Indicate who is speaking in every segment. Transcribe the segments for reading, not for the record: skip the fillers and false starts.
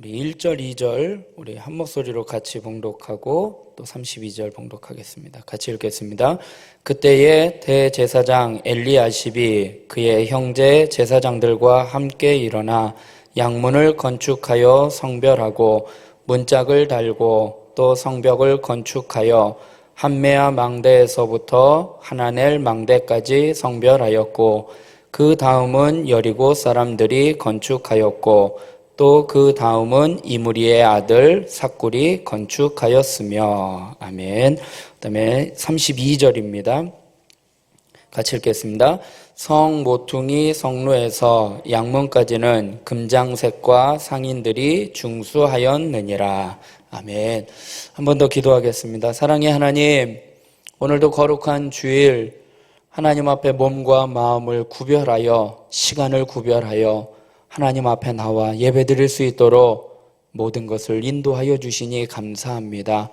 Speaker 1: 우리 1절, 2절 우리 한 목소리로 같이 봉독하고 또 32절 봉독하겠습니다. 같이 읽겠습니다. 그때에 대제사장 엘리야십이 그의 형제 제사장들과 함께 일어나 양문을 건축하여 성별하고 문짝을 달고 또 성벽을 건축하여 한메아 망대에서부터 하나넬 망대까지 성별하였고 그 다음은 여리고 사람들이 건축하였고 또 그 다음은 이므리의 아들 삭굴이 건축하였으며. 아멘. 그 다음에 32절입니다. 같이 읽겠습니다. 성 모퉁이 성루에서 양문까지는 금장색과 상인들이 중수하였느니라. 아멘. 한 번 더 기도하겠습니다. 사랑의 하나님, 오늘도 거룩한 주일 하나님 앞에 몸과 마음을 구별하여 시간을 구별하여 하나님 앞에 나와 예배드릴 수 있도록 모든 것을 인도하여 주시니 감사합니다.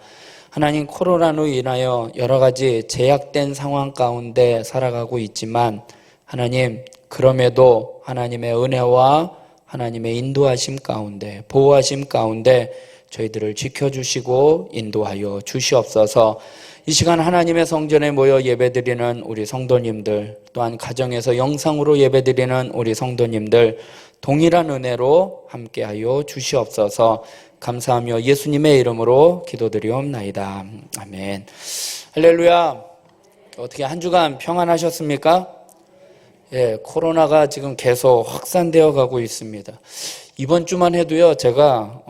Speaker 1: 하나님, 코로나로 인하여 여러 가지 제약된 상황 가운데 살아가고 있지만 하나님, 그럼에도 하나님의 은혜와 하나님의 인도하심 가운데, 보호하심 가운데 저희들을 지켜주시고 인도하여 주시옵소서. 이 시간 하나님의 성전에 모여 예배드리는 우리 성도님들, 또한 가정에서 영상으로 예배드리는 우리 성도님들 동일한 은혜로 함께하여 주시옵소서. 감사하며 예수님의 이름으로 기도드리옵나이다. 아멘. 할렐루야. 어떻게 한 주간 평안하셨습니까? 예, 코로나가 지금 계속 확산되어 가고 있습니다. 이번 주만 해도요, 제가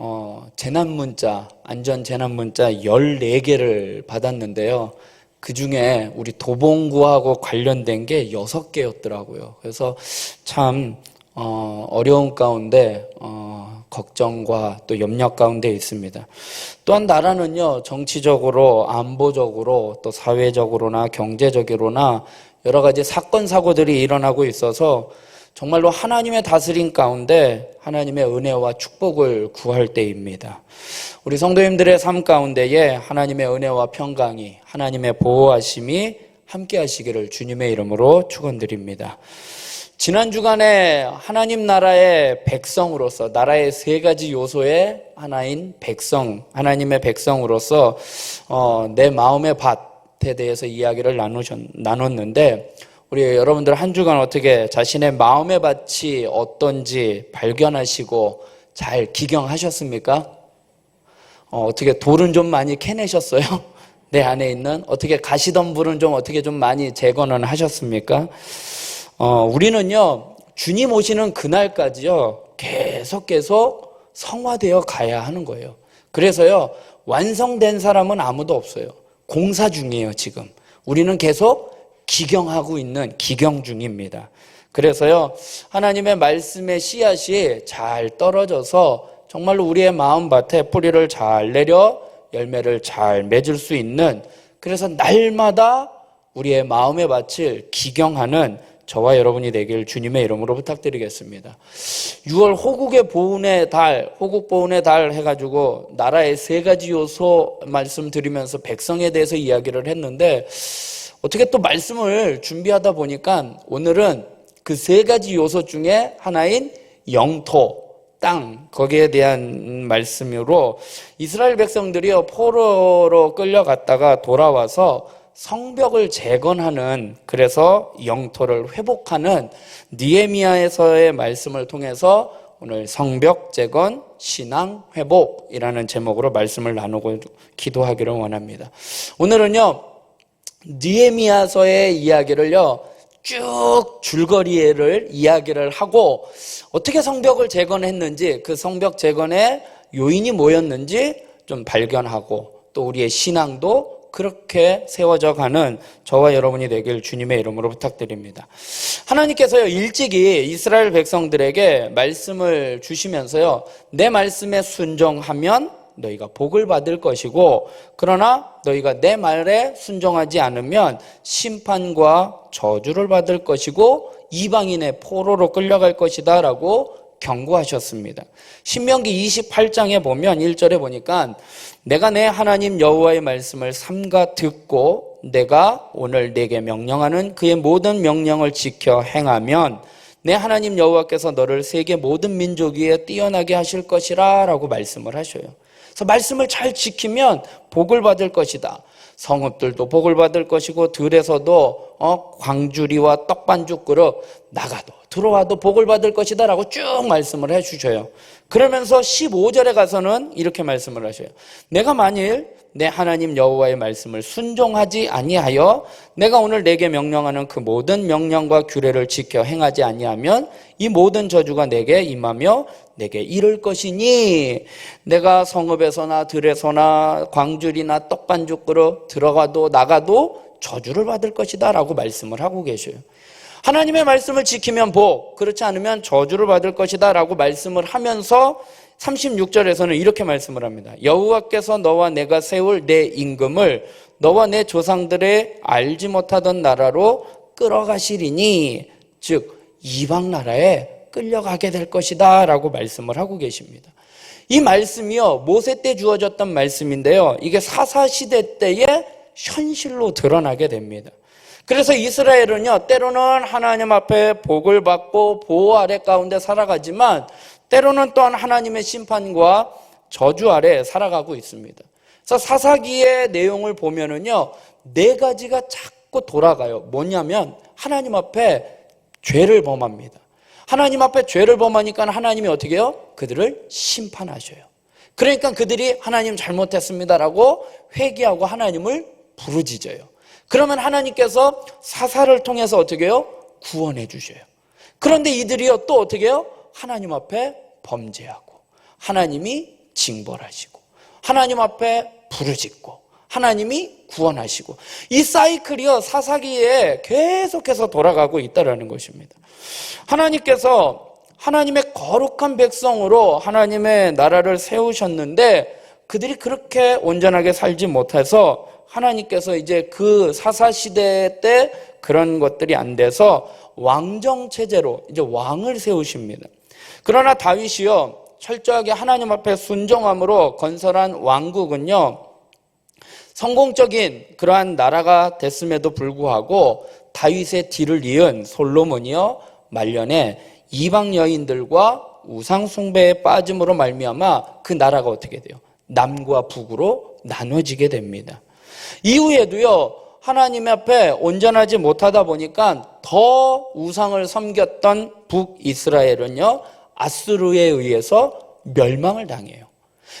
Speaker 1: 재난문자, 안전재난문자 14개를 받았는데요. 그 중에 우리 도봉구하고 관련된 게 6개였더라고요. 그래서 참 어려운 가운데 걱정과 또 염려 가운데 있습니다. 또한 나라는요, 정치적으로, 안보적으로, 또 사회적으로나 경제적으로나 여러 가지 사건 사고들이 일어나고 있어서 정말로 하나님의 다스림 가운데 하나님의 은혜와 축복을 구할 때입니다. 우리 성도님들의 삶 가운데에 하나님의 은혜와 평강이, 하나님의 보호하심이 함께 하시기를 주님의 이름으로 축원드립니다. 지난 주간에 하나님 나라의 백성으로서, 나라의 세 가지 요소의 하나인 백성, 하나님의 백성으로서 내 마음의 밭에 대해서 이야기를 나눴는데, 우리 여러분들 한 주간 어떻게 자신의 마음의 밭이 어떤지 발견하시고 잘 기경하셨습니까? 어떻게 돌은 좀 많이 캐내셨어요? 내 안에 있는 어떻게 가시던 불은 좀 어떻게 좀 많이 제거는 하셨습니까? 우리는요, 주님 오시는 그날까지요, 계속 성화되어 가야 하는 거예요. 그래서요, 완성된 사람은 아무도 없어요. 공사 중이에요, 지금. 우리는 계속 기경하고 있는 기경 중입니다. 그래서요, 하나님의 말씀의 씨앗이 잘 떨어져서 정말로 우리의 마음밭에 뿌리를 잘 내려 열매를 잘 맺을 수 있는, 그래서 날마다 우리의 마음의 밭을 기경하는 저와 여러분이 되길 주님의 이름으로 부탁드리겠습니다. 6월 호국의 보훈의 달, 호국 보훈의 달 해가지고 나라의 세 가지 요소 말씀드리면서 백성에 대해서 이야기를 했는데, 어떻게 또 말씀을 준비하다 보니까 오늘은 그 세 가지 요소 중에 하나인 영토, 땅, 거기에 대한 말씀으로 이스라엘 백성들이요, 포로로 끌려갔다가 돌아와서 성벽을 재건하는, 그래서 영토를 회복하는 느헤미야에서의 말씀을 통해서 오늘 성벽 재건, 신앙 회복이라는 제목으로 말씀을 나누고 기도하기를 원합니다. 오늘은요, 느헤미야서의 이야기를요, 쭉 줄거리를 이야기를 하고 어떻게 성벽을 재건했는지, 그 성벽 재건의 요인이 뭐였는지 좀 발견하고, 또 우리의 신앙도 그렇게 세워져 가는 저와 여러분이 되길 주님의 이름으로 부탁드립니다. 하나님께서요, 일찍이 이스라엘 백성들에게 말씀을 주시면서요, 내 말씀에 순종하면 너희가 복을 받을 것이고, 그러나 너희가 내 말에 순종하지 않으면 심판과 저주를 받을 것이고 이방인의 포로로 끌려갈 것이다 라고 경고하셨습니다. 신명기 28장에 보면 1절에 보니까 내가 내 하나님 여호와의 말씀을 삼가 듣고 내가 오늘 네게 명령하는 그의 모든 명령을 지켜 행하면 내 하나님 여호와께서 너를 세계 모든 민족 위에 뛰어나게 하실 것이라 라고 말씀을 하셔요. 그래서 말씀을 잘 지키면 복을 받을 것이다. 성읍들도 복을 받을 것이고 들에서도 광주리와 떡반죽 그릇 나가도 들어와도 복을 받을 것이다 라고 쭉 말씀을 해주셔요. 그러면서 15절에 가서는 이렇게 말씀을 하셔요. 내가 만일 내 하나님 여호와의 말씀을 순종하지 아니하여 내가 오늘 내게 명령하는 그 모든 명령과 규례를 지켜 행하지 아니하면 이 모든 저주가 내게 임하며 내게 이를 것이니 내가 성읍에서나 들에서나 광주리나 떡반죽 그릇 들어가도 나가도 저주를 받을 것이다 라고 말씀을 하고 계셔요. 하나님의 말씀을 지키면 복, 그렇지 않으면 저주를 받을 것이다 라고 말씀을 하면서 36절에서는 이렇게 말씀을 합니다. 여호와께서 너와 내가 세울 내 임금을 너와 내 조상들의 알지 못하던 나라로 끌어가시리니 즉 이방 나라에 끌려가게 될 것이다 라고 말씀을 하고 계십니다. 이 말씀이요 모세 때 주어졌던 말씀인데요, 이게 사사시대 때에 현실로 드러나게 됩니다. 그래서 이스라엘은요 때로는 하나님 앞에 복을 받고 보호 아래 가운데 살아가지만 때로는 또한 하나님의 심판과 저주 아래 살아가고 있습니다. 그래서 사사기의 내용을 보면은요 4가지가 자꾸 돌아가요. 뭐냐면 하나님 앞에 죄를 범합니다. 하나님 앞에 죄를 범하니까 하나님이 어떻게 해요? 그들을 심판하셔요. 그러니까 그들이 하나님 잘못했습니다라고 회개하고 하나님을 부르짖어요. 그러면 하나님께서 사사를 통해서 어떻게 해요? 구원해 주셔요. 그런데 이들이요 또 어떻게 해요? 하나님 앞에 범죄하고 하나님이 징벌하시고 하나님 앞에 부르짖고 하나님이 구원하시고 이 사이클이요 사사기에 계속해서 돌아가고 있다는 것입니다. 하나님께서 하나님의 거룩한 백성으로 하나님의 나라를 세우셨는데 그들이 그렇게 온전하게 살지 못해서 하나님께서 이제 그 사사시대 때 그런 것들이 안 돼서 왕정체제로 이제 왕을 세우십니다. 그러나 다윗이요 철저하게 하나님 앞에 순종함으로 건설한 왕국은요 성공적인 그러한 나라가 됐음에도 불구하고 다윗의 뒤를 이은 솔로몬이요 말년에 이방 여인들과 우상 숭배에 빠짐으로 말미암아 그 나라가 어떻게 돼요? 남과 북으로 나눠지게 됩니다. 이후에도요 하나님 앞에 온전하지 못하다 보니까 더 우상을 섬겼던 북이스라엘은요 아수르에 의해서 멸망을 당해요.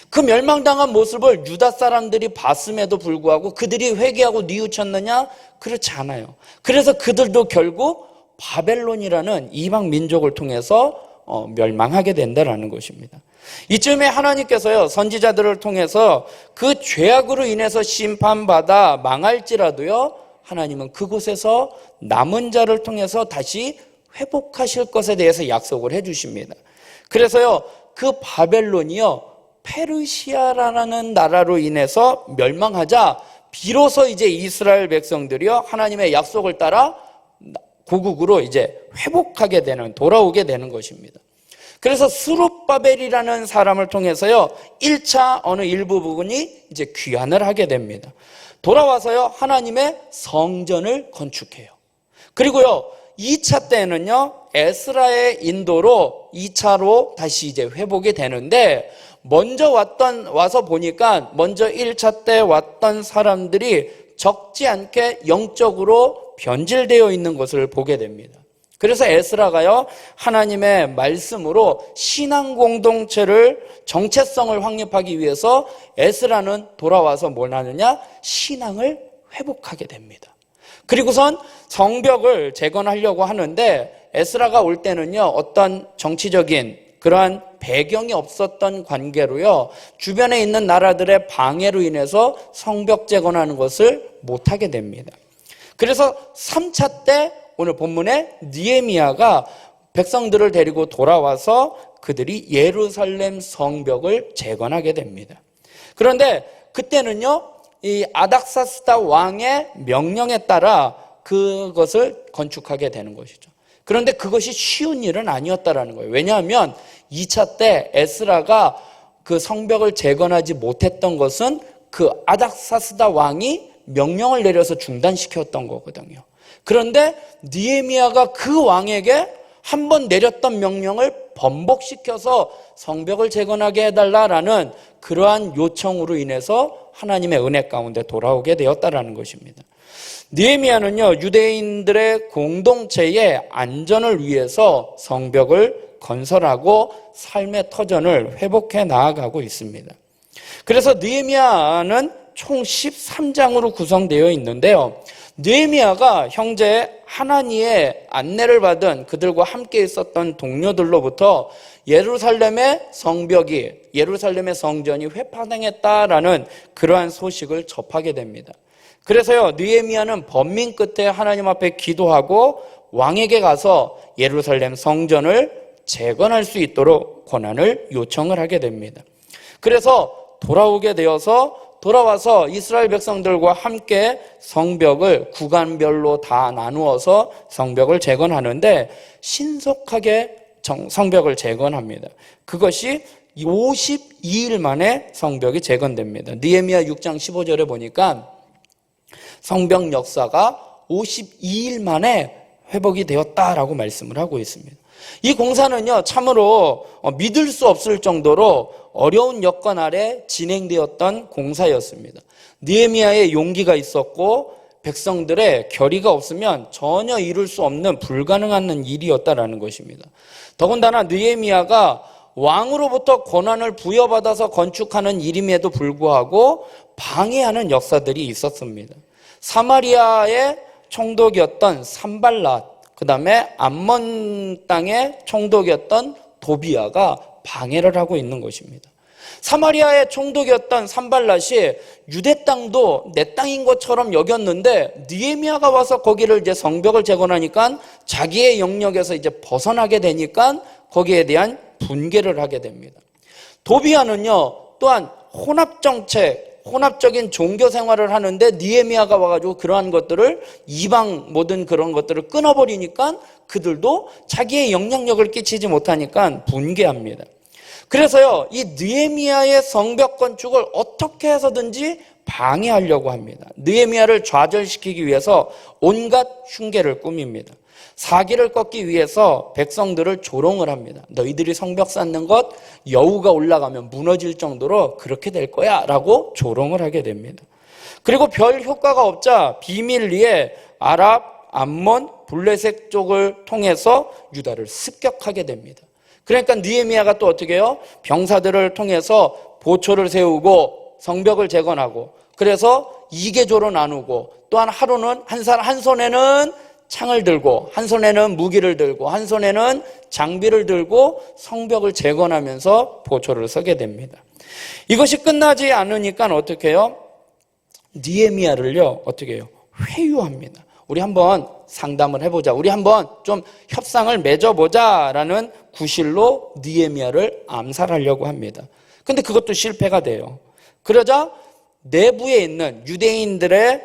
Speaker 1: 그 멸망당한 모습을 유다 사람들이 봤음에도 불구하고 그들이 회개하고 뉘우쳤느냐? 그렇지 않아요. 그래서 그들도 결국 바벨론이라는 이방 민족을 통해서 멸망하게 된다는 것입니다. 이쯤에 하나님께서요 선지자들을 통해서 그 죄악으로 인해서 심판받아 망할지라도요 하나님은 그곳에서 남은 자를 통해서 다시 회복하실 것에 대해서 약속을 해주십니다. 그래서요 그 바벨론이요 페르시아라는 나라로 인해서 멸망하자 비로소 이제 이스라엘 백성들이요 하나님의 약속을 따라 고국으로 이제 회복하게 되는 돌아오게 되는 것입니다. 그래서 스룹바벨이라는 사람을 통해서요 1차 어느 일부 부분이 이제 귀환을 하게 됩니다. 돌아와서요 하나님의 성전을 건축해요. 그리고요 2차 때는요 에스라의 인도로 2차로 다시 이제 회복이 되는데 먼저 와서 보니까 먼저 1차 때 왔던 사람들이 적지 않게 영적으로 변질되어 있는 것을 보게 됩니다. 그래서 에스라가요 하나님의 말씀으로 신앙 공동체를 정체성을 확립하기 위해서 에스라는 돌아와서 뭘 하느냐? 신앙을 회복하게 됩니다. 그리고선 성벽을 재건하려고 하는데 에스라가 올 때는요 어떤 정치적인 그러한 배경이 없었던 관계로요 주변에 있는 나라들의 방해로 인해서 성벽 재건하는 것을 못하게 됩니다. 그래서 3차 때 오늘 본문에 느헤미야가 백성들을 데리고 돌아와서 그들이 예루살렘 성벽을 재건하게 됩니다. 그런데 그때는요 이 아닥사스다 왕의 명령에 따라 그것을 건축하게 되는 것이죠. 그런데 그것이 쉬운 일은 아니었다라는 거예요. 왜냐하면 2차 때 에스라가 그 성벽을 재건하지 못했던 것은 그 아닥사스다 왕이 명령을 내려서 중단시켰던 거거든요. 그런데 느헤미야가 그 왕에게 한 번 내렸던 명령을 번복시켜서 성벽을 재건하게 해달라라는 그러한 요청으로 인해서 하나님의 은혜 가운데 돌아오게 되었다라는 것입니다. 느헤미야는요, 유대인들의 공동체의 안전을 위해서 성벽을 건설하고 삶의 터전을 회복해 나아가고 있습니다. 그래서 느헤미야는 총 13장으로 구성되어 있는데요. 느헤미야가 형제 하나니의 안내를 받은 그들과 함께 있었던 동료들로부터 예루살렘의 성전이 회파당했다라는 그러한 소식을 접하게 됩니다. 그래서요, 느헤미야는 번민 끝에 하나님 앞에 기도하고 왕에게 가서 예루살렘 성전을 재건할 수 있도록 권한을 요청을 하게 됩니다. 그래서 돌아와서 이스라엘 백성들과 함께 성벽을 구간별로 다 나누어서 성벽을 재건하는데 신속하게 성벽을 재건합니다. 그것이 52일 만에 성벽이 재건됩니다. 느헤미야 6장 15절에 보니까 성벽 역사가 52일 만에 회복이 되었다라고 말씀을 하고 있습니다. 이 공사는요, 참으로 믿을 수 없을 정도로 어려운 여건 아래 진행되었던 공사였습니다. 느헤미야의 용기가 있었고 백성들의 결의가 없으면 전혀 이룰 수 없는 불가능한 일이었다라는 것입니다. 더군다나 느헤미야가 왕으로부터 권한을 부여받아서 건축하는 일임에도 불구하고 방해하는 역사들이 있었습니다. 사마리아의 총독이었던 산발랏, 그 다음에 암몬 땅의 총독이었던 도비야가 방해를 하고 있는 것입니다. 사마리아의 총독이었던 산발랏이 유대 땅도 내 땅인 것처럼 여겼는데 느헤미야가 와서 거기를 이제 성벽을 재건하니까 자기의 영역에서 이제 벗어나게 되니까 거기에 대한 분개를 하게 됩니다. 도비야는요, 또한 혼합적인 종교 생활을 하는데 느헤미야가 와가지고 그러한 것들을 이방 모든 그런 것들을 끊어버리니까 그들도 자기의 영향력을 끼치지 못하니까 분개합니다. 그래서요, 이 느헤미야의 성벽 건축을 어떻게 해서든지 방해하려고 합니다. 느헤미야를 좌절시키기 위해서 온갖 흉계를 꾸밉니다. 사기를 꺾기 위해서 백성들을 조롱을 합니다. 너희들이 성벽 쌓는 것 여우가 올라가면 무너질 정도로 그렇게 될 거야 라고 조롱을 하게 됩니다. 그리고 별 효과가 없자 비밀리에 아랍, 암몬, 블레셋 쪽을 통해서 유다를 습격하게 됩니다. 그러니까 느헤미야가 또 어떻게 해요? 병사들을 통해서 보초를 세우고 성벽을 재건하고 그래서 2개조로 나누고 또한 하루는 한 손에는 창을 들고 한 손에는 무기를 들고 한 손에는 장비를 들고 성벽을 재건하면서 보초를 서게 됩니다. 이것이 끝나지 않으니까 어떻게 해요? 느헤미야를요, 어떻게 해요? 회유합니다. 우리 한번 상담을 해보자. 우리 한번 좀 협상을 맺어보자라는 구실로 느헤미야를 암살하려고 합니다. 근데 그것도 실패가 돼요. 그러자 내부에 있는 유대인의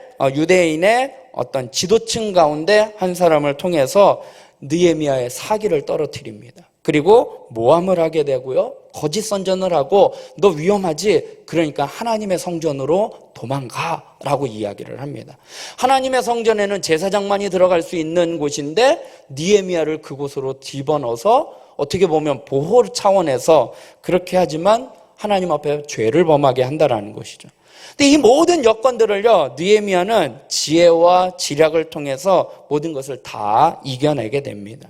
Speaker 1: 어떤 지도층 가운데 한 사람을 통해서 느헤미야의 사기를 떨어뜨립니다. 그리고 모함을 하게 되고요. 거짓 선전을 하고 너 위험하지? 그러니까 하나님의 성전으로 도망가라고 이야기를 합니다. 하나님의 성전에는 제사장만이 들어갈 수 있는 곳인데 느헤미야를 그곳으로 집어넣어서 어떻게 보면 보호 차원에서 그렇게 하지만 하나님 앞에 죄를 범하게 한다라는 것이죠. 근데 이 모든 여건들을요, 느헤미야는 지혜와 지략을 통해서 모든 것을 다 이겨내게 됩니다.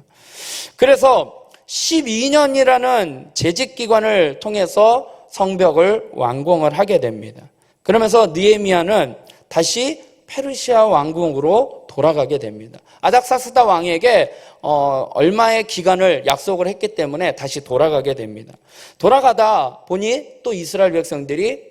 Speaker 1: 그래서 12년이라는 재직기관을 통해서 성벽을 완공을 하게 됩니다. 그러면서 느헤미야는 다시 페르시아 왕궁으로 돌아가게 됩니다. 아닥사스다 왕에게 얼마의 기간을 약속을 했기 때문에 다시 돌아가게 됩니다. 돌아가다 보니 또 이스라엘 백성들이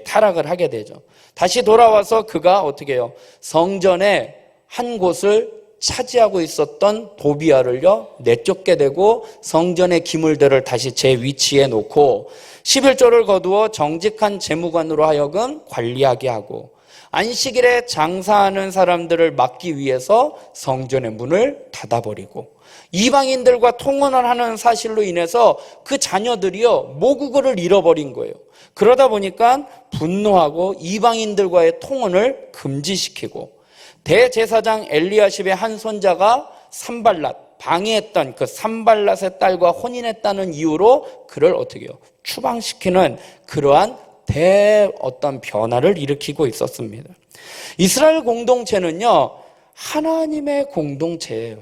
Speaker 1: 타락을 하게 되죠. 다시 돌아와서 그가 어떻게 해요? 성전의 한 곳을 차지하고 있었던 도비야를요, 내쫓게 되고 성전의 기물들을 다시 제 위치에 놓고 11조를 거두어 정직한 재무관으로 하여금 관리하게 하고 안식일에 장사하는 사람들을 막기 위해서 성전의 문을 닫아버리고 이방인들과 통혼을 하는 사실로 인해서 그 자녀들이요, 모국어를 잃어버린 거예요. 그러다 보니까 분노하고 이방인들과의 통혼을 금지시키고 대제사장 엘리야십의 한 손자가 산발랏, 방해했던 그 산발랏의 딸과 혼인했다는 이유로 그를 어떻게 해요? 추방시키는 그러한 어떤 변화를 일으키고 있었습니다. 이스라엘 공동체는요, 하나님의 공동체예요.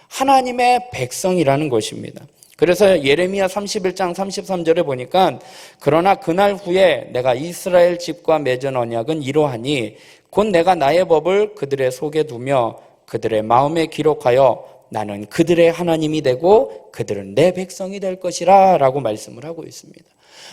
Speaker 1: 하나님의 백성이라는 것입니다. 그래서 예레미야 31장 33절에 보니까 그러나 그날 후에 내가 이스라엘 집과 맺은 언약은 이러하니 곧 내가 나의 법을 그들의 속에 두며 그들의 마음에 기록하여 나는 그들의 하나님이 되고 그들은 내 백성이 될 것이라 라고 말씀을 하고 있습니다.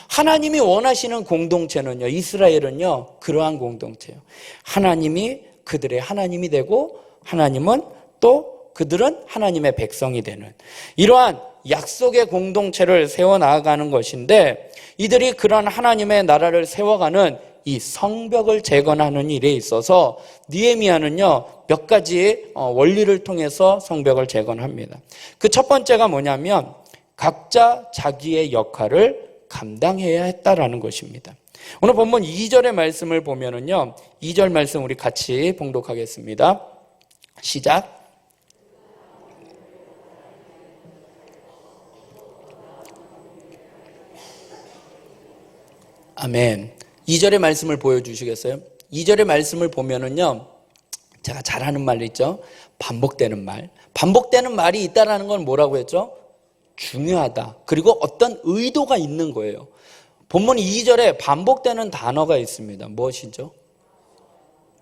Speaker 1: 하나님이 원하시는 공동체는요, 이스라엘은요, 그러한 공동체예요. 하나님이 그들의 하나님이 되고 하나님은 또 그들은 하나님의 백성이 되는 이러한 약속의 공동체를 세워나가는 것인데, 이들이 그런 하나님의 나라를 세워가는 이 성벽을 재건하는 일에 있어서 느헤미야는요, 몇 가지 원리를 통해서 성벽을 재건합니다. 그 첫 번째가 뭐냐면 각자 자기의 역할을 감당해야 했다라는 것입니다. 오늘 본문 2절의 말씀을 보면은요, 2절 말씀 우리 같이 봉독하겠습니다. 시작. 아멘. 2절의 말씀을 보여주시겠어요? 2절의 말씀을 보면은요, 제가 잘 하는 말 있죠? 반복되는 말. 반복되는 말이 있다라는 건 뭐라고 했죠? 중요하다. 그리고 어떤 의도가 있는 거예요. 본문 2절에 반복되는 단어가 있습니다. 무엇이죠?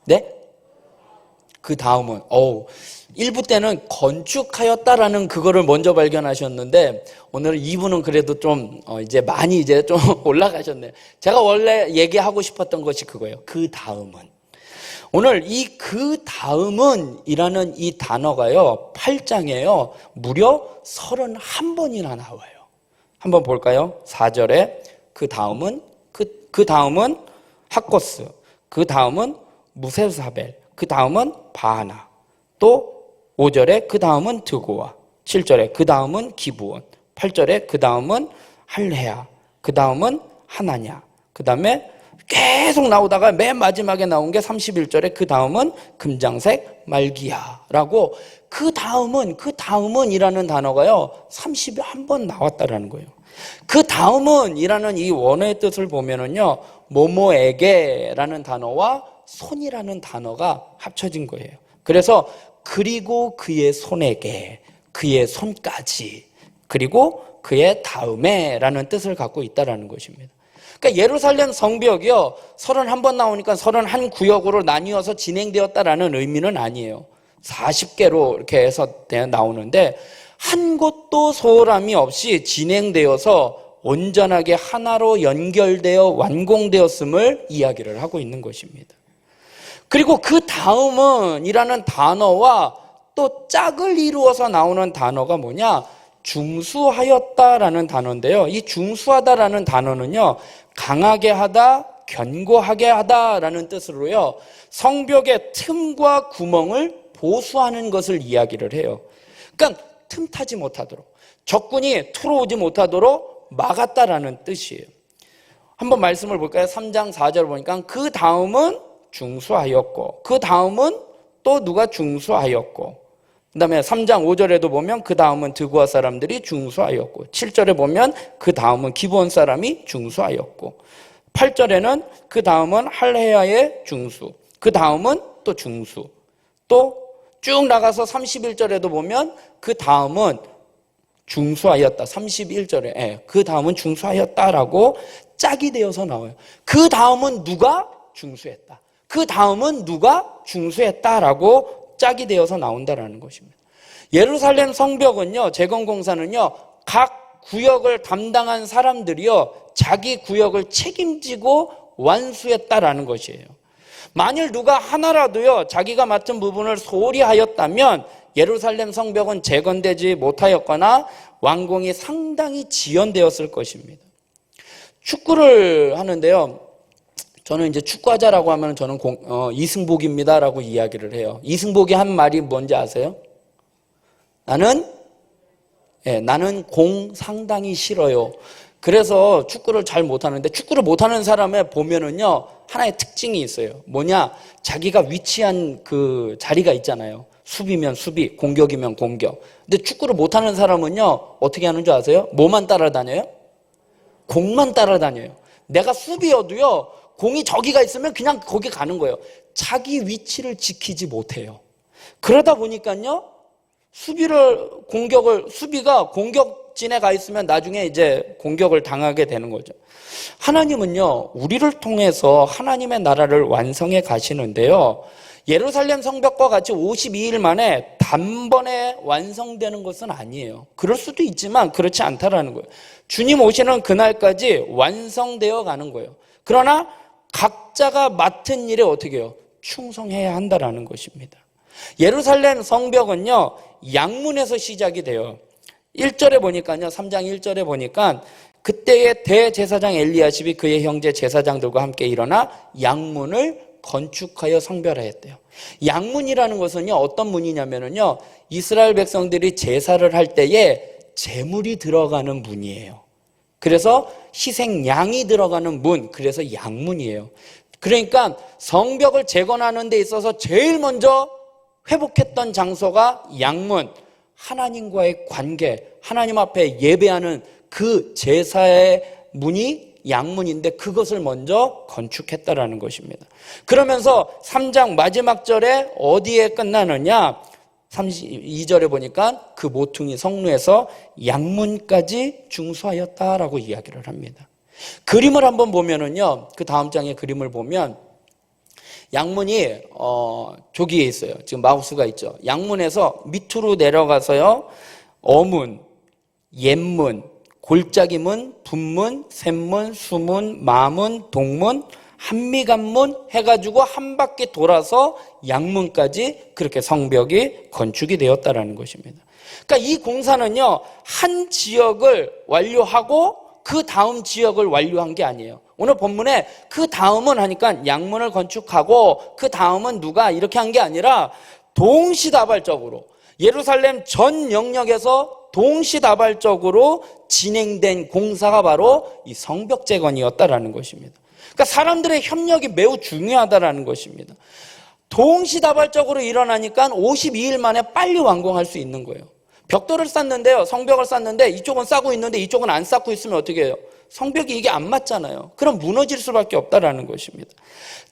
Speaker 1: 네? 그 다음은 1부 때는 건축하였다라는 그거를 먼저 발견하셨는데 오늘 2부는 그래도 좀 이제 많이 이제 좀 올라가셨네요. 제가 원래 얘기하고 싶었던 것이 그거예요. 그 다음은. 오늘 이 그 다음은 이라는 이 단어가요, 8장에요 무려 31번이나 나와요. 한번 볼까요? 4절에 그 다음은 그 다음은 학거스, 그 다음은 무세사벨, 그 다음은 바하나, 또 5절에 그 다음은 드고와, 7절에 그 다음은 기브온, 8절에 그 다음은 할레야, 그 다음은 하나냐, 그 다음에 계속 나오다가 맨 마지막에 나온 게 31절에 그 다음은 금장색 말기야라고 그 다음은 이라는 단어가요 31번 나왔다라는 거예요. 그 다음은 이라는 이 원어의 뜻을 보면은요, 뭐뭐에게라는 단어와 손이라는 단어가 합쳐진 거예요. 그래서 그리고 그의 손에게, 그의 손까지, 그리고 그의 다음에라는 뜻을 갖고 있다라는 것입니다. 그러니까 예루살렘 성벽이요 31번 나오니까 31구역으로 나뉘어서 진행되었다라는 의미는 아니에요. 40개로 이렇게 해서 나오는데 한 곳도 소홀함이 없이 진행되어서 온전하게 하나로 연결되어 완공되었음을 이야기를 하고 있는 것입니다. 그리고 그 다음은 이라는 단어와 또 짝을 이루어서 나오는 단어가 뭐냐? 중수하였다라는 단어인데요. 이 중수하다라는 단어는요, 강하게 하다, 견고하게 하다라는 뜻으로요, 성벽의 틈과 구멍을 보수하는 것을 이야기를 해요. 그러니까 틈타지 못하도록, 적군이 들어오지 못하도록 막았다라는 뜻이에요. 한번 말씀을 볼까요? 3장 4절 보니까 그 다음은 중수하였고, 그 다음은 또 누가 중수하였고, 그 다음에 3장 5절에도 보면 그 다음은 드고아 사람들이 중수하였고, 7절에 보면 그 다음은 기브온 사람이 중수하였고, 8절에는 그 다음은 할레야의 중수, 그 다음은 또 중수, 또 쭉 나가서 31절에도 보면 그 다음은 중수하였다. 31절에 그 다음은 중수하였다라고 짝이 되어서 나와요. 그 다음은 누가 중수했다, 그 다음은 누가 중수했다라고 짝이 되어서 나온다라는 것입니다. 예루살렘 성벽은요, 재건공사는요, 각 구역을 담당한 사람들이요, 자기 구역을 책임지고 완수했다라는 것이에요. 만일 누가 하나라도요, 자기가 맡은 부분을 소홀히 하였다면 예루살렘 성벽은 재건되지 못하였거나 완공이 상당히 지연되었을 것입니다. 축구를 하는데요, 저는 이제 축구하자라고 하면 저는 이승복입니다라고 이야기를 해요. 이승복이 한 말이 뭔지 아세요? 나는 공 상당히 싫어요. 그래서 축구를 잘 못하는데, 축구를 못하는 사람에 보면은요, 하나의 특징이 있어요. 뭐냐? 자기가 위치한 그 자리가 있잖아요. 수비면 수비, 공격이면 공격. 근데 축구를 못하는 사람은요, 어떻게 하는 줄 아세요? 뭐만 따라다녀요? 공만 따라다녀요. 내가 수비여도요, 공이 저기가 있으면 그냥 거기 가는 거예요. 자기 위치를 지키지 못해요. 그러다 보니까요, 수비가 공격진에 가 있으면 나중에 이제 공격을 당하게 되는 거죠. 하나님은요, 우리를 통해서 하나님의 나라를 완성해 가시는데요, 예루살렘 성벽과 같이 52일 만에 단번에 완성되는 것은 아니에요. 그럴 수도 있지만 그렇지 않다라는 거예요. 주님 오시는 그날까지 완성되어 가는 거예요. 그러나 각자가 맡은 일에 어떻게 해요? 충성해야 한다라는 것입니다. 예루살렘 성벽은요, 양문에서 시작이 돼요. 1절에 보니까요, 3장 1절에 보니까 그때의 대제사장 엘리야십이 그의 형제 제사장들과 함께 일어나 양문을 건축하여 성별하였대요. 양문이라는 것은요, 어떤 문이냐면요, 이스라엘 백성들이 제사를 할 때에 제물이 들어가는 문이에요. 그래서 희생양이 들어가는 문, 그래서 양문이에요. 그러니까 성벽을 재건하는 데 있어서 제일 먼저 회복했던 장소가 양문, 하나님과의 관계, 하나님 앞에 예배하는 그 제사의 문이 양문인데 그것을 먼저 건축했다라는 것입니다. 그러면서 3장 마지막 절에 어디에 끝나느냐? 32절에 보니까 그 모퉁이 성루에서 양문까지 중수하였다라고 이야기를 합니다. 그림을 한번 보면은요, 그 다음 장의 그림을 보면 양문이 저기에 있어요. 지금 마우스가 있죠. 양문에서 밑으로 내려가서요, 어문, 옛문, 골짜기문, 분문, 샘문, 수문, 마문, 동문, 한미간문 해가지고 한 바퀴 돌아서 양문까지 그렇게 성벽이 건축이 되었다라는 것입니다. 그러니까 이 공사는요, 한 지역을 완료하고 그 다음 지역을 완료한 게 아니에요. 오늘 본문에 그 다음은 하니까 양문을 건축하고 그 다음은 누가 이렇게 한 게 아니라 동시다발적으로 예루살렘 전 영역에서 동시다발적으로 진행된 공사가 바로 이 성벽 재건이었다라는 것입니다. 그러니까 사람들의 협력이 매우 중요하다라는 것입니다. 동시다발적으로 일어나니까 52일 만에 빨리 완공할 수 있는 거예요. 벽돌을 쌓는데요, 성벽을 쌓는데 이쪽은 쌓고 있는데 이쪽은 안 쌓고 있으면 어떻게 해요? 성벽이 이게 안 맞잖아요. 그럼 무너질 수밖에 없다라는 것입니다.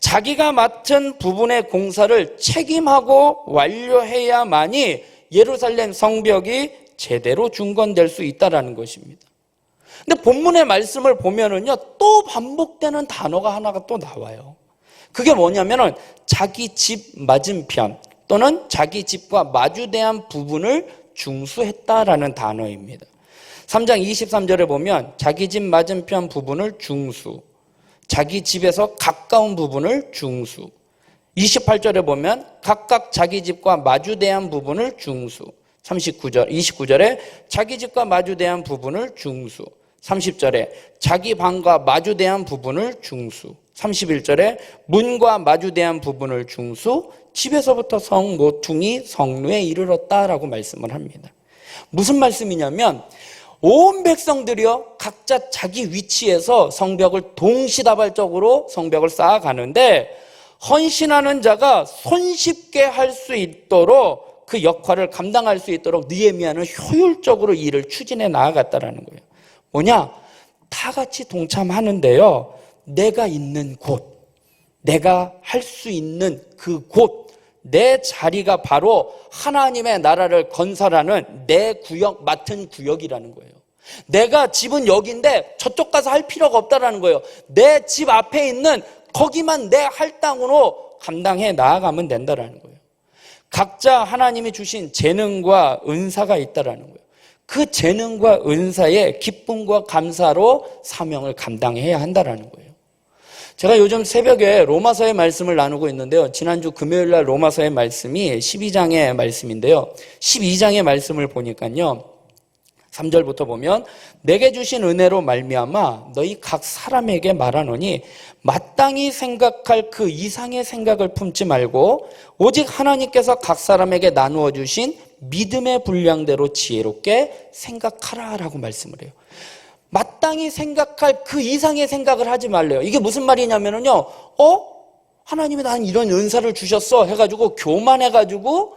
Speaker 1: 자기가 맡은 부분의 공사를 책임하고 완료해야만이 예루살렘 성벽이 제대로 중건될 수 있다라는 것입니다. 근데 본문의 말씀을 보면은요, 또 반복되는 단어가 하나가 또 나와요. 그게 뭐냐면은 자기 집 맞은편 또는 자기 집과 마주대한 부분을 중수했다라는 단어입니다. 3장 23절에 보면 자기 집 맞은편 부분을 중수, 자기 집에서 가까운 부분을 중수, 28절에 보면 각각 자기 집과 마주대한 부분을 중수, 29절에 자기 집과 마주대한 부분을 중수, 30절에 자기 방과 마주대한 부분을 중수, 31절에 문과 마주대한 부분을 중수, 집에서부터 성 모퉁이 성루에 이르렀다라고 말씀을 합니다. 무슨 말씀이냐면 온 백성들이요, 각자 자기 위치에서 성벽을 동시다발적으로 성벽을 쌓아가는데 헌신하는 자가 손쉽게 할 수 있도록 그 역할을 감당할 수 있도록 느헤미야는 효율적으로 일을 추진해 나아갔다라는 거예요. 뭐냐? 다 같이 동참하는데요, 내가 있는 곳, 내가 할 수 있는 그 곳, 내 자리가 바로 하나님의 나라를 건설하는 내 구역, 맡은 구역이라는 거예요. 내가 집은 여기인데 저쪽 가서 할 필요가 없다라는 거예요. 내 집 앞에 있는 거기만 내 할당으로 감당해 나아가면 된다라는 거예요. 각자 하나님이 주신 재능과 은사가 있다라는 거예요. 그 재능과 은사의 기쁨과 감사로 사명을 감당해야 한다라는 거예요. 제가 요즘 새벽에 로마서의 말씀을 나누고 있는데요, 지난주 금요일 날 로마서의 말씀이 12장의 말씀인데요, 12장의 말씀을 보니까요, 3절부터 보면 내게 주신 은혜로 말미암아 너희 각 사람에게 말하노니 마땅히 생각할 그 이상의 생각을 품지 말고 오직 하나님께서 각 사람에게 나누어 주신 믿음의 분량대로 지혜롭게 생각하라라고 말씀을 해요. 마땅히 생각할 그 이상의 생각을 하지 말래요. 이게 무슨 말이냐면요, 하나님이 나는 이런 은사를 주셨어 해가지고 교만해가지고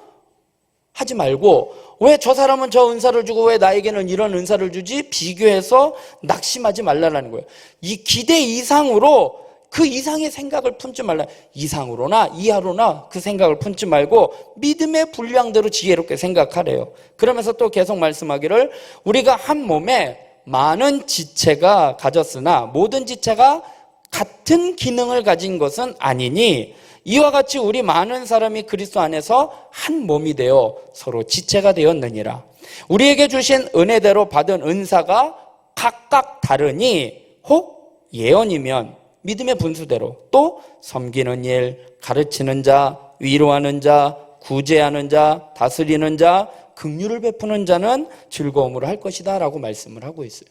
Speaker 1: 하지 말고 왜 저 사람은 저 은사를 주고 왜 나에게는 이런 은사를 주지? 비교해서 낙심하지 말라는 거예요. 이 기대 이상으로 그 이상의 생각을 품지 말라. 이상으로나 이하로나 그 생각을 품지 말고 믿음의 분량대로 지혜롭게 생각하래요. 그러면서 또 계속 말씀하기를 우리가 한 몸에 많은 지체가 가졌으나 모든 지체가 같은 기능을 가진 것은 아니니 이와 같이 우리 많은 사람이 그리스도 안에서 한 몸이 되어 서로 지체가 되었느니라. 우리에게 주신 은혜대로 받은 은사가 각각 다르니 혹 예언이면 믿음의 분수대로, 또 섬기는 일, 가르치는 자, 위로하는 자, 구제하는 자, 다스리는 자, 긍휼을 베푸는 자는 즐거움으로 할 것이다 라고 말씀을 하고 있어요.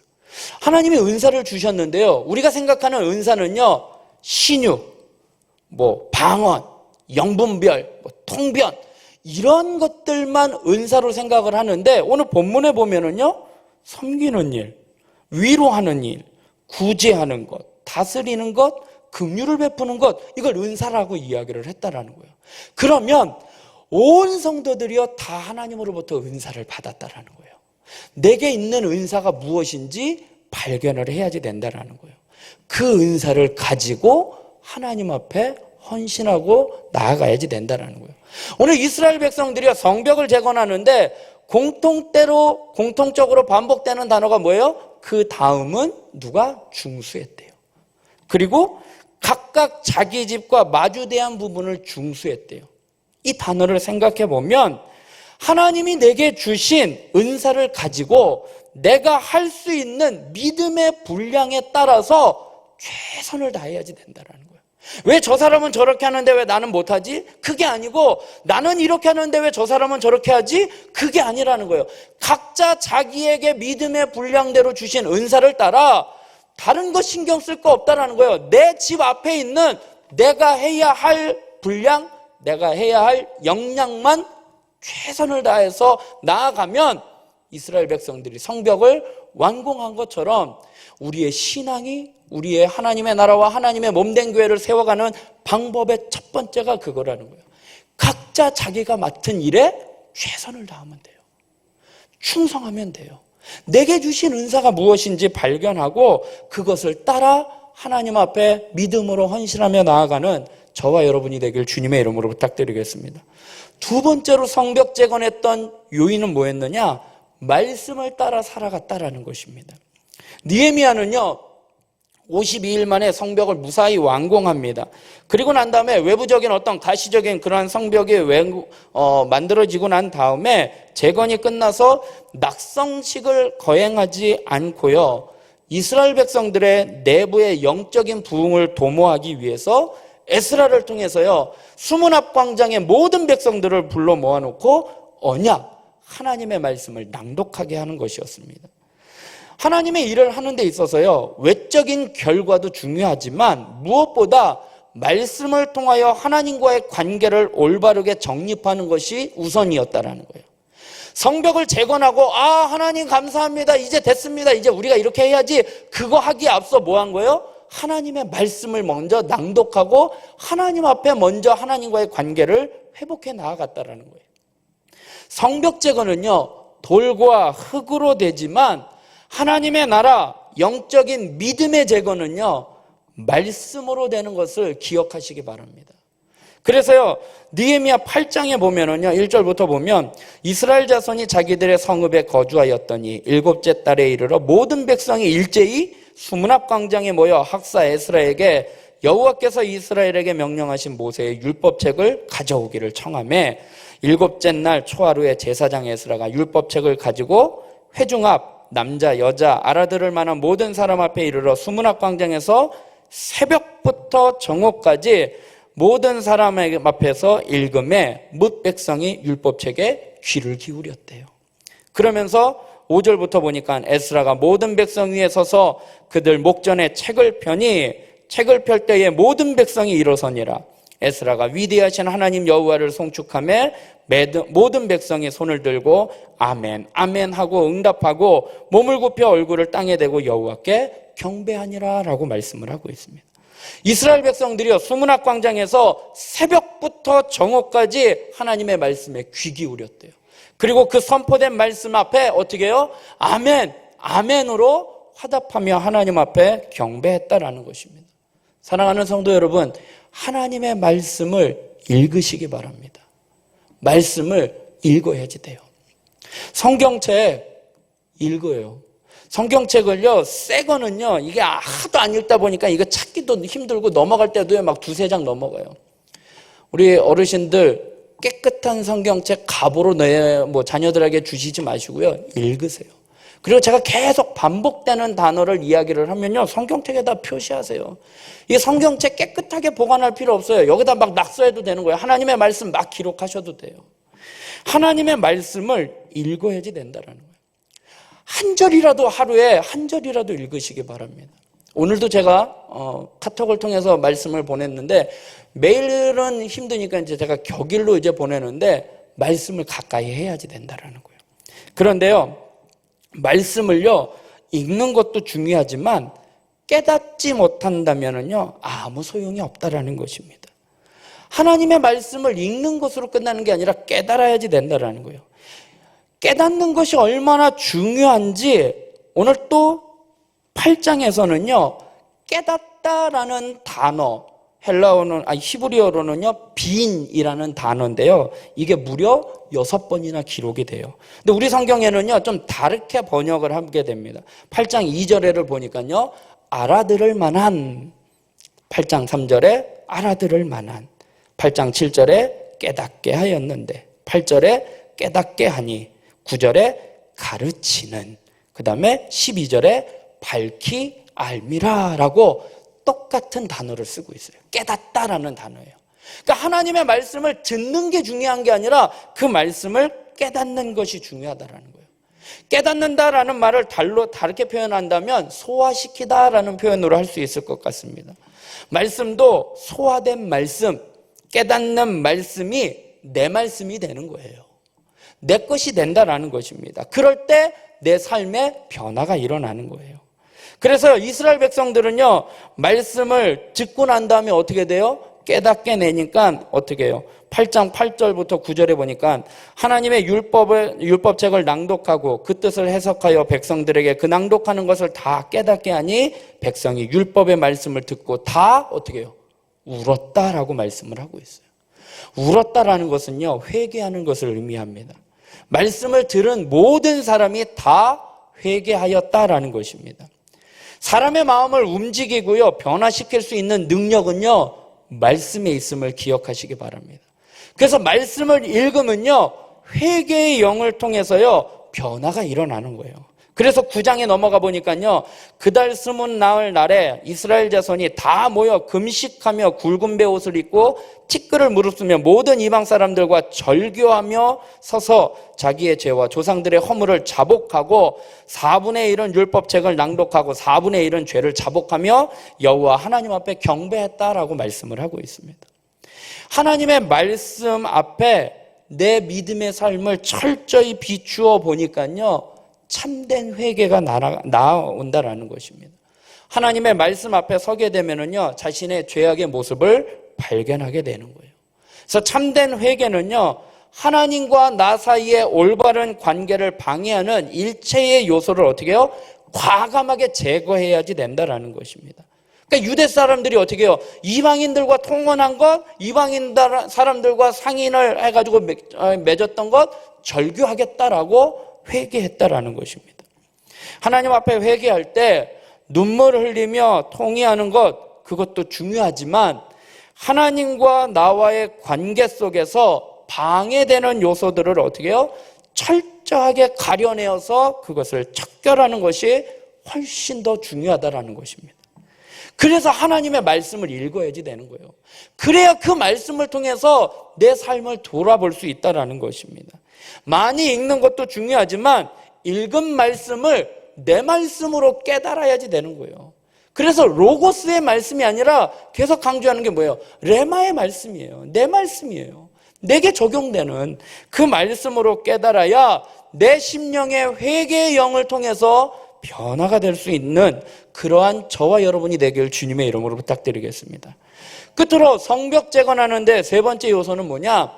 Speaker 1: 하나님이 은사를 주셨는데요, 우리가 생각하는 은사는요, 신유, 방언, 영분별, 통변 이런 것들만 은사로 생각을 하는데, 오늘 본문에 보면은요, 섬기는 일, 위로하는 일, 구제하는 것, 다스리는 것, 긍휼을 베푸는 것, 이걸 은사라고 이야기를 했다라는 거예요. 그러면 온 성도들이요 다 하나님으로부터 은사를 받았다라는 거예요. 내게 있는 은사가 무엇인지 발견을 해야지 된다라는 거예요. 그 은사를 가지고 하나님 앞에 헌신하고 나아가야지 된다라는 거예요. 오늘 이스라엘 백성들이 성벽을 재건하는데 공통적으로 반복되는 단어가 뭐예요? 그 다음은 누가 중수했대요. 그리고 각각 자기 집과 마주대한 부분을 중수했대요. 이 단어를 생각해 보면 하나님이 내게 주신 은사를 가지고 내가 할 수 있는 믿음의 분량에 따라서 최선을 다해야지 된다는 거예요. 왜 저 사람은 저렇게 하는데 왜 나는 못하지? 그게 아니고 나는 이렇게 하는데 왜 저 사람은 저렇게 하지? 그게 아니라는 거예요. 각자 자기에게 믿음의 분량대로 주신 은사를 따라 다른 거 신경 쓸 거 없다라는 거예요. 내 집 앞에 있는 내가 해야 할 분량, 내가 해야 할 역량만 최선을 다해서 나아가면 이스라엘 백성들이 성벽을 완공한 것처럼 우리의 신앙이 우리의 하나님의 나라와 하나님의 몸된 교회를 세워가는 방법의 첫 번째가 그거라는 거예요. 각자 자기가 맡은 일에 최선을 다하면 돼요. 충성하면 돼요. 내게 주신 은사가 무엇인지 발견하고 그것을 따라 하나님 앞에 믿음으로 헌신하며 나아가는 저와 여러분이 되길 주님의 이름으로 부탁드리겠습니다. 두 번째로 성벽 재건했던 요인은 뭐였느냐? 말씀을 따라 살아갔다라는 것입니다. 느헤미야는요 52일 만에 성벽을 무사히 완공합니다. 그리고 난 다음에 외부적인 어떤 가시적인 그러한 성벽이 만들어지고 난 다음에 재건이 끝나서 낙성식을 거행하지 않고요, 이스라엘 백성들의 내부의 영적인 부흥을 도모하기 위해서 에스라를 통해서요 수문 앞 광장의 모든 백성들을 불러 모아놓고 언약, 하나님의 말씀을 낭독하게 하는 것이었습니다. 하나님의 일을 하는 데 있어서요 외적인 결과도 중요하지만 무엇보다 말씀을 통하여 하나님과의 관계를 올바르게 정립하는 것이 우선이었다라는 거예요. 성벽을 재건하고 하나님 감사합니다, 이제 됐습니다, 이제 우리가 이렇게 해야지, 그거 하기에 앞서 뭐 한 거예요? 하나님의 말씀을 먼저 낭독하고 하나님 앞에 먼저 하나님과의 관계를 회복해 나아갔다라는 거예요. 성벽 재건은요 돌과 흙으로 되지만 하나님의 나라, 영적인 믿음의 재건은요 말씀으로 되는 것을 기억하시기 바랍니다. 그래서요 느헤미야 8장에 보면은요 1절부터 보면 이스라엘 자손이 자기들의 성읍에 거주하였더니 일곱째 달에 이르러 모든 백성이 일제히 수문 앞 광장에 모여 학사 에스라에게 여호와께서 이스라엘에게 명령하신 모세의 율법책을 가져오기를 청하매 일곱째 날 초하루에 제사장 에스라가 율법책을 가지고 회중 앞 남자 여자 알아들을 만한 모든 사람 앞에 이르러 수문 앞 광장에서 새벽부터 정오까지 모든 사람 앞에서 읽음에 뭇 백성이 율법책에 귀를 기울였대요. 그러면서 5절부터 보니까 에스라가 모든 백성 위에 서서 그들 목전에 책을 펴니 책을 펼 때에 모든 백성이 일어서니라. 에스라가 위대하신 하나님 여호와를 송축하며 모든 백성이 손을 들고 아멘 아멘 하고 응답하고 몸을 굽혀 얼굴을 땅에 대고 여호와께 경배하니라 라고 말씀을 하고 있습니다. 이스라엘 백성들이요 수문 앞 광장에서 새벽부터 정오까지 하나님의 말씀에 귀 기울였대요. 그리고 그 선포된 말씀 앞에 어떻게 해요? 아멘, 아멘으로 화답하며 하나님 앞에 경배했다라는 것입니다. 사랑하는 성도 여러분, 하나님의 말씀을 읽으시기 바랍니다. 말씀을 읽어야지 돼요. 성경책 읽어요. 성경책을요, 새 거는요, 이게 하도 안 읽다 보니까 이거 찾기도 힘들고 넘어갈 때도 막 두세 장 넘어가요. 우리 어르신들 깨끗한 성경책 갑오로 자녀들에게 주시지 마시고요, 읽으세요. 그리고 제가 계속 반복되는 단어를 이야기를 하면요, 성경책에다 표시하세요. 이 성경책 깨끗하게 보관할 필요 없어요. 여기다 막 낙서해도 되는 거예요. 하나님의 말씀 막 기록하셔도 돼요. 하나님의 말씀을 읽어야지 된다라는 거예요. 한 절이라도, 하루에 한 절이라도 읽으시기 바랍니다. 오늘도 제가 카톡을 통해서 말씀을 보냈는데, 매일은 힘드니까 이제 제가 격일로 이제 보내는데, 말씀을 가까이 해야지 된다라는 거예요. 그런데요, 말씀을요, 읽는 것도 중요하지만 깨닫지 못한다면은요, 아무 소용이 없다라는 것입니다. 하나님의 말씀을 읽는 것으로 끝나는 게 아니라 깨달아야지 된다라는 거예요. 깨닫는 것이 얼마나 중요한지 오늘 또 8장에서는요, 깨닫다라는 단어, 히브리어로는요, 빈이라는 단어인데요, 이게 무려 6번이나 기록이 돼요. 근데 우리 성경에는요, 좀 다르게 번역을 하게 됩니다. 8장 2절에를 보니까요, 알아들을 만한, 8장 3절에 알아들을 만한, 8장 7절에 깨닫게 하였는데, 8절에 깨닫게 하니, 9절에 가르치는, 그 다음에 12절에 밝히 알미라라고 똑같은 단어를 쓰고 있어요. 깨닫다라는 단어예요. 그러니까 하나님의 말씀을 듣는 게 중요한 게 아니라 그 말씀을 깨닫는 것이 중요하다라는 거예요. 깨닫는다라는 말을 다르게 표현한다면 소화시키다라는 표현으로 할 수 있을 것 같습니다. 말씀도 소화된 말씀, 깨닫는 말씀이 내 말씀이 되는 거예요. 내 것이 된다라는 것입니다. 그럴 때 내 삶에 변화가 일어나는 거예요. 그래서 이스라엘 백성들은요, 말씀을 듣고 난 다음에 어떻게 돼요? 깨닫게 내니까 어떻게 해요? 8장 8절부터 9절에 보니까 하나님의 율법책을 낭독하고 그 뜻을 해석하여 백성들에게 그 낭독하는 것을 다 깨닫게 하니 백성이 율법의 말씀을 듣고 다 어떻게 해요? 울었다라고 말씀을 하고 있어요. 울었다라는 것은요, 회개하는 것을 의미합니다. 말씀을 들은 모든 사람이 다 회개하였다라는 것입니다. 사람의 마음을 움직이고요, 변화시킬 수 있는 능력은요, 말씀에 있음을 기억하시기 바랍니다. 그래서 말씀을 읽으면요, 회개의 영을 통해서요, 변화가 일어나는 거예요. 그래서 9장에 넘어가 보니까요, 그달 스문 나흘 날에 이스라엘 자손이 다 모여 금식하며 굵은 베옷을 입고 티끌을 무릅쓰며 모든 이방 사람들과 절교하며 서서 자기의 죄와 조상들의 허물을 자복하고 4분의 1은 율법책을 낭독하고 4분의 1은 죄를 자복하며 여호와 하나님 앞에 경배했다라고 말씀을 하고 있습니다. 하나님의 말씀 앞에 내 믿음의 삶을 철저히 비추어 보니까요, 참된 회개가 나온다라는 것입니다. 하나님의 말씀 앞에 서게 되면은요, 자신의 죄악의 모습을 발견하게 되는 거예요. 그래서 참된 회개는요, 하나님과 나 사이의 올바른 관계를 방해하는 일체의 요소를 어떻게 해요? 과감하게 제거해야지 된다라는 것입니다. 그러니까 유대 사람들이 어떻게 해요? 이방인들과 통혼한 것, 이방인 사람들과 상인을 해가지고 맺었던 것 절교하겠다라고 회개했다라는 것입니다. 하나님 앞에 회개할 때 눈물을 흘리며 통회하는 것, 그것도 중요하지만 하나님과 나와의 관계 속에서 방해되는 요소들을 어떻게 해요? 철저하게 가려내어서 그것을 척결하는 것이 훨씬 더 중요하다라는 것입니다. 그래서 하나님의 말씀을 읽어야지 되는 거예요. 그래야 그 말씀을 통해서 내 삶을 돌아볼 수 있다라는 것입니다. 많이 읽는 것도 중요하지만 읽은 말씀을 내 말씀으로 깨달아야지 되는 거예요. 그래서 로고스의 말씀이 아니라 계속 강조하는 게 뭐예요? 레마의 말씀이에요. 내 말씀이에요. 내게 적용되는 그 말씀으로 깨달아야 내 심령의 회개의 영을 통해서 변화가 될 수 있는 그러한 저와 여러분이 되길 주님의 이름으로 부탁드리겠습니다. 끝으로 성벽 재건하는데 세 번째 요소는 뭐냐?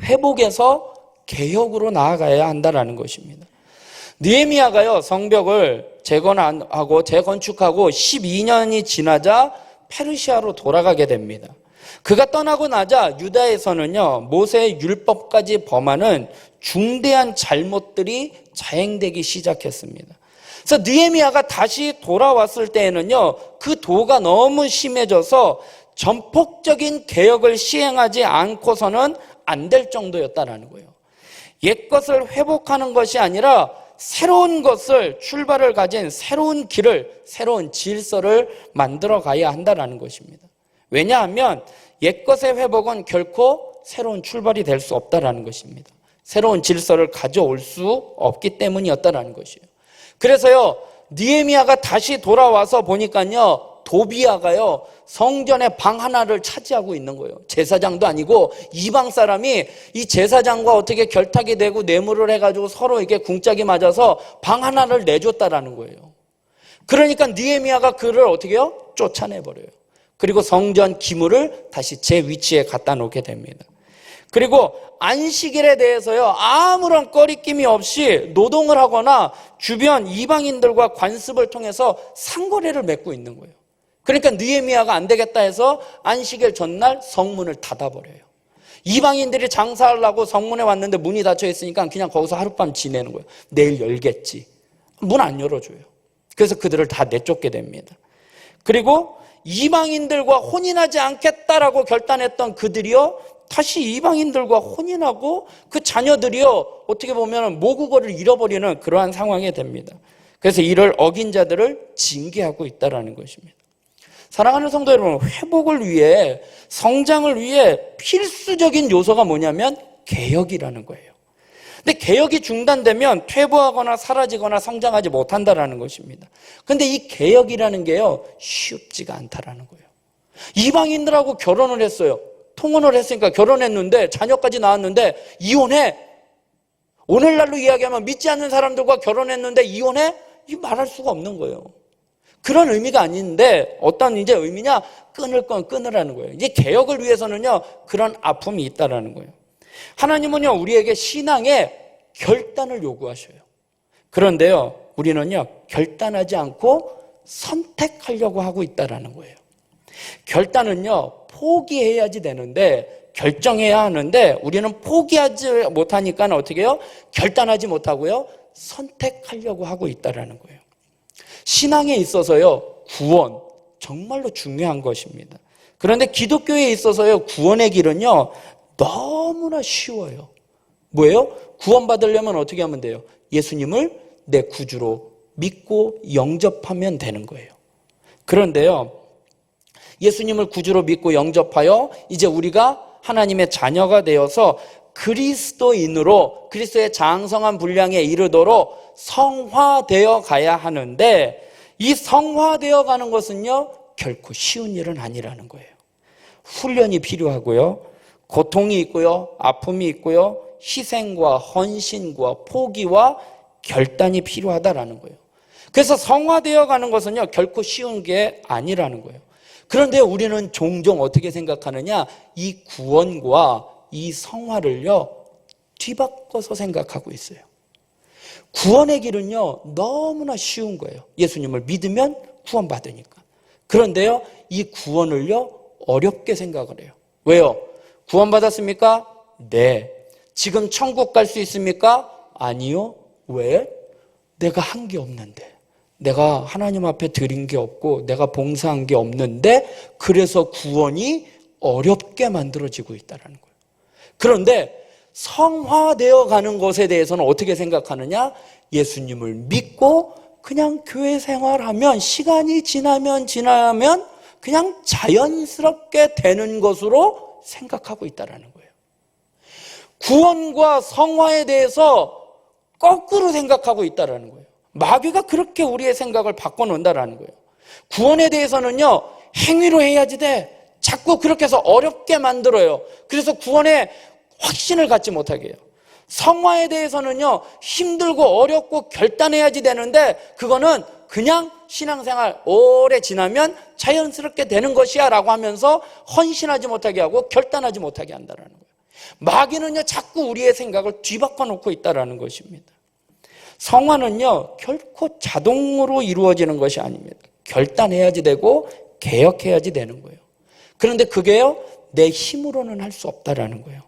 Speaker 1: 회복에서 개혁으로 나아가야 한다라는 것입니다. 느헤미야가요, 성벽을 재건축하고 12년이 지나자 페르시아로 돌아가게 됩니다. 그가 떠나고 나자 유다에서는요, 모세의 율법까지 범하는 중대한 잘못들이 자행되기 시작했습니다. 그래서 느헤미야가 다시 돌아왔을 때에는요, 그 도가 너무 심해져서 전폭적인 개혁을 시행하지 않고서는 안 될 정도였다라는 거예요. 옛것을 회복하는 것이 아니라 새로운 것을, 출발을 가진 새로운 길을, 새로운 질서를 만들어 가야 한다는 것입니다. 왜냐하면 옛것의 회복은 결코 새로운 출발이 될 수 없다는 것입니다. 새로운 질서를 가져올 수 없기 때문이었다는 것이에요. 그래서요, 느헤미야가 다시 돌아와서 보니까요, 도비야가요, 성전의 방 하나를 차지하고 있는 거예요. 제사장도 아니고 이방 사람이 이 제사장과 어떻게 결탁이 되고 뇌물을 해가지고 서로 이렇게 궁짝이 맞아서 방 하나를 내줬다라는 거예요. 그러니까 느헤미야가 그를 어떻게 해요? 쫓아내버려요. 그리고 성전 기물을 다시 제 위치에 갖다 놓게 됩니다. 그리고 안식일에 대해서요, 아무런 꺼리낌이 없이 노동을 하거나 주변 이방인들과 관습을 통해서 상거래를 맺고 있는 거예요. 그러니까 느헤미야가 안 되겠다 해서 안식일 전날 성문을 닫아버려요. 이방인들이 장사하려고 성문에 왔는데 문이 닫혀 있으니까 그냥 거기서 하룻밤 지내는 거예요. 내일 열겠지. 문 안 열어줘요. 그래서 그들을 다 내쫓게 됩니다. 그리고 이방인들과 혼인하지 않겠다라고 결단했던 그들이요, 다시 이방인들과 혼인하고 그 자녀들이요, 어떻게 보면 모국어를 잃어버리는 그러한 상황이 됩니다. 그래서 이를 어긴 자들을 징계하고 있다는 것입니다. 사랑하는 성도 여러분, 회복을 위해, 성장을 위해 필수적인 요소가 뭐냐면 개혁이라는 거예요. 근데 개혁이 중단되면 퇴보하거나 사라지거나 성장하지 못한다는 것입니다. 근데 이 개혁이라는 게요, 쉽지가 않다라는 거예요. 이방인들하고 결혼을 했어요. 통혼을 했으니까 결혼했는데 자녀까지 낳았는데 이혼해. 오늘날로 이야기하면 믿지 않는 사람들과 결혼했는데 이혼해? 이 말할 수가 없는 거예요. 그런 의미가 아닌데 어떤 이제 의미냐? 끊을 건 끊으라는 거예요. 이제 개혁을 위해서는요, 그런 아픔이 있다라는 거예요. 하나님은요, 우리에게 신앙의 결단을 요구하셔요. 그런데요, 우리는요, 결단하지 않고 선택하려고 하고 있다라는 거예요. 결단은요, 포기해야지 되는데, 결정해야 하는데, 우리는 포기하지 못하니까 어떻게 해요? 결단하지 못하고요, 선택하려고 하고 있다라는 거예요. 신앙에 있어서요, 구원, 정말로 중요한 것입니다. 그런데 기독교에 있어서요, 구원의 길은요, 너무나 쉬워요. 뭐예요? 구원받으려면 어떻게 하면 돼요? 예수님을 내 구주로 믿고 영접하면 되는 거예요. 그런데요, 예수님을 구주로 믿고 영접하여 이제 우리가 하나님의 자녀가 되어서 그리스도인으로 그리스도의 장성한 분량에 이르도록 성화되어 가야 하는데, 이 성화되어 가는 것은요, 결코 쉬운 일은 아니라는 거예요. 훈련이 필요하고요, 고통이 있고요, 아픔이 있고요, 희생과 헌신과 포기와 결단이 필요하다라는 거예요. 그래서 성화되어 가는 것은요, 결코 쉬운 게 아니라는 거예요. 그런데 우리는 종종 어떻게 생각하느냐, 이 구원과 이 성화를요, 뒤바꿔서 생각하고 있어요. 구원의 길은요, 너무나 쉬운 거예요. 예수님을 믿으면 구원받으니까. 그런데요, 이 구원을요, 어렵게 생각을 해요. 왜요? 구원받았습니까? 네. 지금 천국 갈 수 있습니까? 아니요. 왜? 내가 한 게 없는데. 내가 하나님 앞에 드린 게 없고 내가 봉사한 게 없는데, 그래서 구원이 어렵게 만들어지고 있다는 거예요. 그런데 성화되어 가는 것에 대해서는 어떻게 생각하느냐? 예수님을 믿고 그냥 교회 생활하면, 시간이 지나면 그냥 자연스럽게 되는 것으로 생각하고 있다는 거예요. 구원과 성화에 대해서 거꾸로 생각하고 있다는 거예요. 마귀가 그렇게 우리의 생각을 바꿔놓는다는 거예요. 구원에 대해서는요, 행위로 해야지 돼. 자꾸 그렇게 해서 어렵게 만들어요. 그래서 구원에 확신을 갖지 못하게 해요. 성화에 대해서는요, 힘들고 어렵고 결단해야지 되는데, 그거는 그냥 신앙생활 오래 지나면 자연스럽게 되는 것이야 라고 하면서 헌신하지 못하게 하고 결단하지 못하게 한다는 거예요. 마귀는요 자꾸 우리의 생각을 뒤바꿔 놓고 있다는 것입니다. 성화는요 결코 자동으로 이루어지는 것이 아닙니다. 결단해야지 되고 개혁해야지 되는 거예요. 그런데 그게요 내 힘으로는 할 수 없다라는 거예요.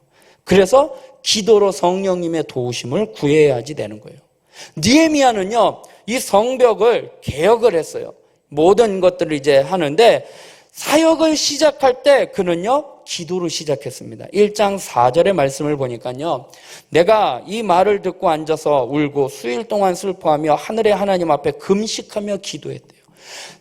Speaker 1: 그래서 기도로 성령님의 도우심을 구해야지 되는 거예요. 느헤미야는요 이 성벽을 개혁을 했어요. 모든 것들을 이제 하는데 사역을 시작할 때 그는요 기도로 시작했습니다. 1장 4절의 말씀을 보니까요 내가 이 말을 듣고 앉아서 울고 수일 동안 슬퍼하며 하늘의 하나님 앞에 금식하며 기도했대요.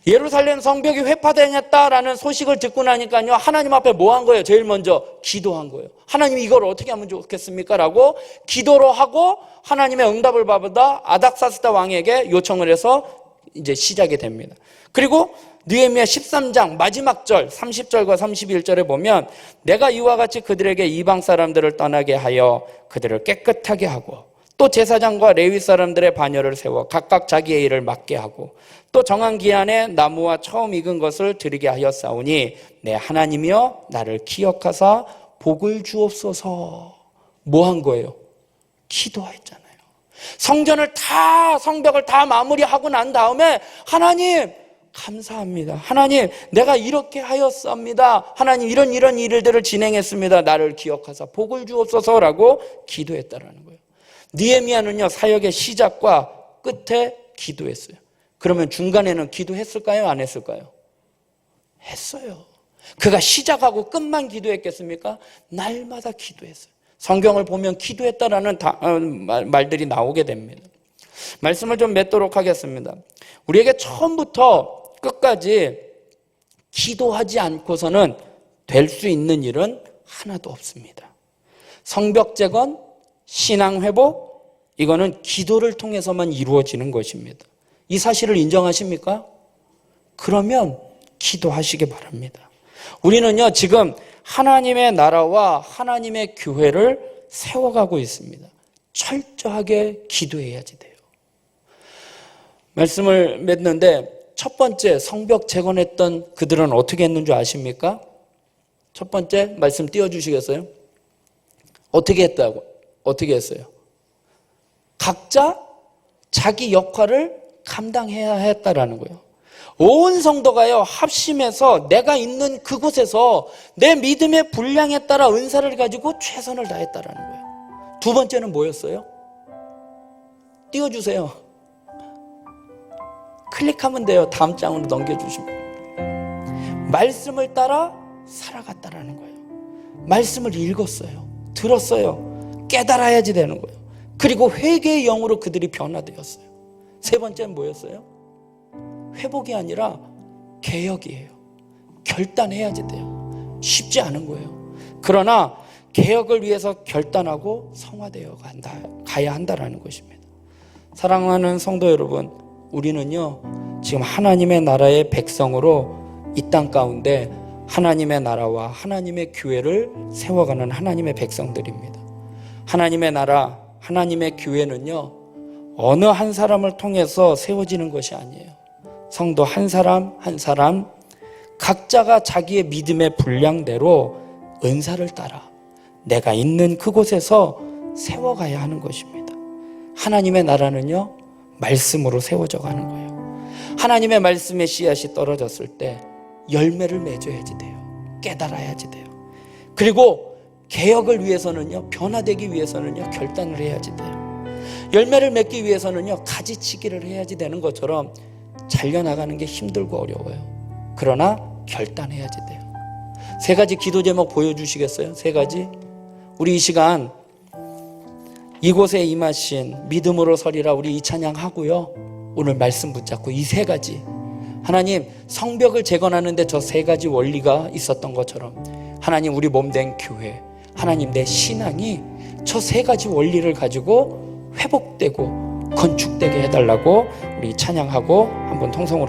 Speaker 1: 예루살렘 성벽이 회파되었다라는 소식을 듣고 나니까요 하나님 앞에 뭐 한 거예요? 제일 먼저 기도한 거예요. 하나님 이걸 어떻게 하면 좋겠습니까? 라고 기도로 하고 하나님의 응답을 받아 아닥사스다 왕에게 요청을 해서 이제 시작이 됩니다. 그리고 느헤미야 13장 마지막 절 30절과 31절에 보면 내가 이와 같이 그들에게 이방 사람들을 떠나게 하여 그들을 깨끗하게 하고 또 제사장과 레위 사람들의 반열을 세워 각각 자기의 일을 맡게 하고 또 정한 기한에 나무와 처음 익은 것을 드리게 하였사오니 내 하나님이여 나를 기억하사 복을 주옵소서. 뭐 한 거예요? 기도했잖아요. 성벽을 다 마무리하고 난 다음에 하나님 감사합니다. 하나님 내가 이렇게 하였습니다. 하나님 이런 일들을 진행했습니다. 나를 기억하사 복을 주옵소서라고 기도했다라는 거예요. 느헤미야는요 사역의 시작과 끝에 기도했어요. 그러면 중간에는 기도했을까요? 안 했을까요? 했어요. 그가 시작하고 끝만 기도했겠습니까? 날마다 기도했어요. 성경을 보면 기도했다라는 말들이 나오게 됩니다. 말씀을 좀 맺도록 하겠습니다. 우리에게 처음부터 끝까지 기도하지 않고서는 될 수 있는 일은 하나도 없습니다. 성벽 재건, 신앙 회복, 이거는 기도를 통해서만 이루어지는 것입니다. 이 사실을 인정하십니까? 그러면 기도하시기 바랍니다. 우리는요 지금 하나님의 나라와 하나님의 교회를 세워가고 있습니다. 철저하게 기도해야지 돼요. 말씀을 맺는데 첫 번째 성벽 재건했던 그들은 어떻게 했는 줄 아십니까? 첫 번째 말씀 띄워주시겠어요? 어떻게 했다고? 어떻게 했어요? 각자 자기 역할을 감당해야 했다라는 거예요. 온 성도가요 합심해서 내가 있는 그곳에서 내 믿음의 분량에 따라 은사를 가지고 최선을 다했다라는 거예요. 두 번째는 뭐였어요? 띄워주세요. 클릭하면 돼요. 다음 장으로 넘겨주시면. 말씀을 따라 살아갔다라는 거예요. 말씀을 읽었어요. 들었어요. 깨달아야지 되는 거예요. 그리고 회개의 영으로 그들이 변화되었어요. 세 번째는 뭐였어요? 회복이 아니라 개혁이에요. 결단해야지 돼요. 쉽지 않은 거예요. 그러나 개혁을 위해서 결단하고 성화되어 가야 한다라는 것입니다. 사랑하는 성도 여러분, 우리는요 지금 하나님의 나라의 백성으로 이 땅 가운데 하나님의 나라와 하나님의 교회를 세워가는 하나님의 백성들입니다. 하나님의 나라, 하나님의 교회는요 어느 한 사람을 통해서 세워지는 것이 아니에요. 성도 한 사람 한 사람 각자가 자기의 믿음의 분량대로 은사를 따라 내가 있는 그곳에서 세워가야 하는 것입니다. 하나님의 나라는요 말씀으로 세워져 가는 거예요. 하나님의 말씀의 씨앗이 떨어졌을 때 열매를 맺어야지 돼요. 깨달아야지 돼요. 그리고 개혁을 위해서는요 변화되기 위해서는요 결단을 해야지 돼요. 열매를 맺기 위해서는요 가지치기를 해야지 되는 것처럼 잘려나가는 게 힘들고 어려워요. 그러나 결단해야지 돼요. 세 가지 기도 제목 보여주시겠어요? 세 가지. 우리 이 시간 이곳에 임하신 믿음으로 서리라 우리 이 찬양 하고요 오늘 말씀 붙잡고 이 세 가지, 하나님 성벽을 재건하는데 저 세 가지 원리가 있었던 것처럼 하나님 우리 몸된 교회, 하나님 내 신앙이 저 세 가지 원리를 가지고 회복되고 건축되게 해달라고 우리 찬양하고 한번 통성으로